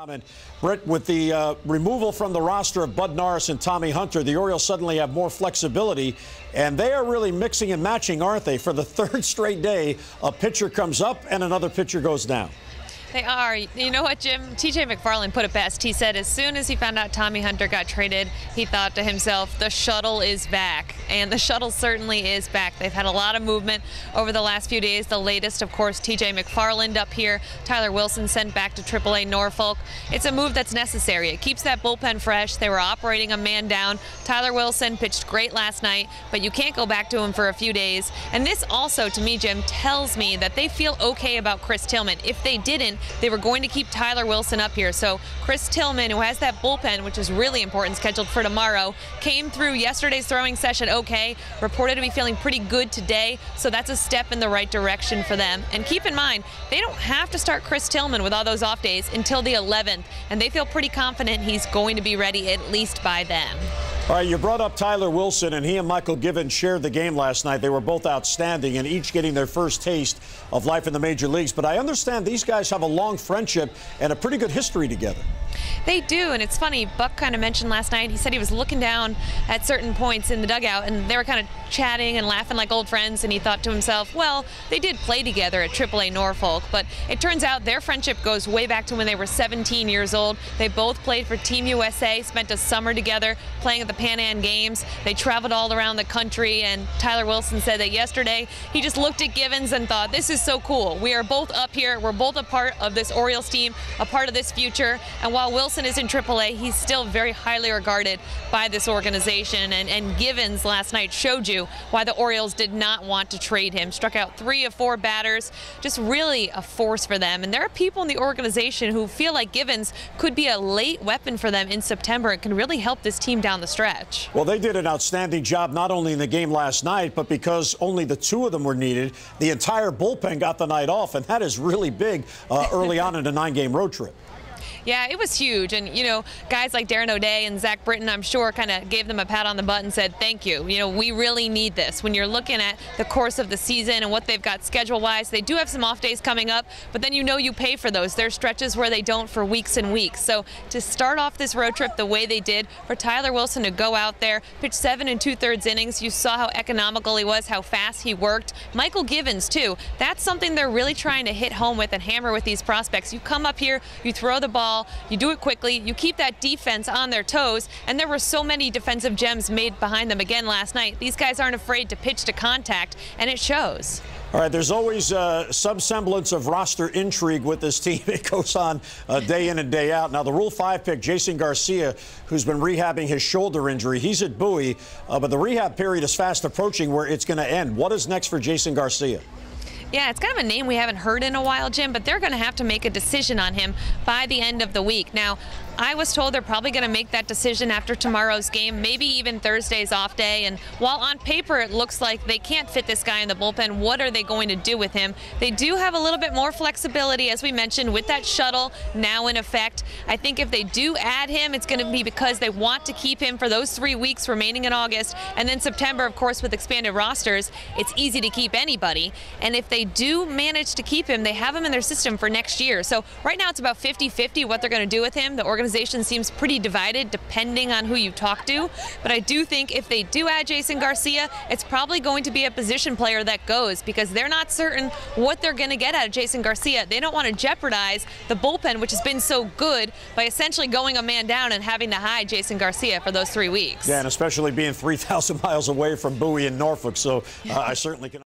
And Britt, with the removal from the roster of Bud Norris and Tommy Hunter, the Orioles suddenly have more flexibility, and they are really mixing and matching, aren't they? For the third straight day, a pitcher comes up and another pitcher goes down. They are. You know what, Jim? TJ McFarland put it best. He said as soon as he found out Tommy Hunter got traded, he thought to himself, the shuttle is back. And the shuttle certainly is back. They've had a lot of movement over the last few days. The latest, of course, TJ McFarland up here. Tyler Wilson sent back to AAA Norfolk. It's a move that's necessary. It keeps that bullpen fresh. They were operating a man down. Tyler Wilson pitched great last night, but you can't go back to him for a few days. And this also, to me, Jim, tells me that they feel okay about Chris Tillman. If they didn't, they were going to keep Tyler Wilson up here. So Chris Tillman, who has that bullpen, which is really important, scheduled for tomorrow, came through yesterday's throwing session okay, reported to be feeling pretty good today, so that's a step in the right direction for them. And keep in mind, they don't have to start Chris Tillman with all those off days until the 11th, and they feel pretty confident he's going to be ready at least by then. All right, you brought up Tyler Wilson, and he and Michael Givens shared the game last night. They were both outstanding and each getting their first taste of life in the major leagues. But I understand these guys have a long friendship and a pretty good history together. They do, and it's funny, Buck kind of mentioned last night, he said he was looking down at certain points in the dugout, and they were kind of chatting and laughing like old friends, and he thought to himself, well, they did play together at AAA Norfolk, but it turns out their friendship goes way back to when they were 17 years old. They both played for Team USA, spent a summer together playing at the Pan Am Games. They traveled all around the country, and Tyler Wilson said that yesterday he just looked at Givens and thought, this is so cool. We are both up here. We're both a part of this Orioles team, a part of this future, and while Wilson is in AAA, he's still very highly regarded by this organization, and Givens last night showed you why the Orioles did not want to trade him. Struck out 3 of 4 batters, just really a force for them. And there are people in the organization who feel like Givens could be a late weapon for them in September. It can really help this team down the stretch. Well, they did an outstanding job not only in the game last night, but because only the 2 of them were needed, the entire bullpen got the night off, and that is really big early on in a 9-game road trip. Yeah, it was huge. And, you know, guys like Darren O'Day and Zach Britton, I'm sure, kind of gave them a pat on the butt and said, thank you. You know, we really need this. When you're looking at the course of the season and what they've got schedule-wise, they do have some off days coming up, but then you know you pay for those. There's stretches where they don't for weeks and weeks. So to start off this road trip the way they did, for Tyler Wilson to go out there, pitch 7 2/3 innings, you saw how economical he was, how fast he worked. Michael Givens, too. That's something they're really trying to hit home with and hammer with these prospects. You come up here, you throw the ball, you do it quickly, you keep that defense on their toes, and there were so many defensive gems made behind them again last night. These guys aren't afraid to pitch to contact, and it shows. All right, there's always some semblance of roster intrigue with this team. It goes on day in and day out. Now, the Rule 5 pick, Jason Garcia, who's been rehabbing his shoulder injury, he's at Bowie, but the rehab period is fast approaching where it's going to end. What is next for Jason Garcia? Yeah, it's kind of a name we haven't heard in a while, Jim, but they're going to have to make a decision on him by the end of the week. Now, I was told they're probably going to make that decision after tomorrow's game, maybe even Thursday's off day. And while on paper it looks like they can't fit this guy in the bullpen, what are they going to do with him? They do have a little bit more flexibility, as we mentioned, with that shuttle now in effect. I think if they do add him, it's going to be because they want to keep him for those 3 weeks remaining in August. And then September, of course, with expanded rosters, it's easy to keep anybody. And if they do manage to keep him, they have him in their system for next year. So right now it's about 50-50 what they're going to do with him. The organization seems pretty divided depending on who you talk to, but I do think if they do add Jason Garcia, it's probably going to be a position player that goes, because they're not certain what they're going to get out of Jason Garcia. They don't want to jeopardize the bullpen, which has been so good, by essentially going a man down and having to hide Jason Garcia for those 3 weeks. Yeah, and especially being 3,000 miles away from Bowie and Norfolk, so I certainly can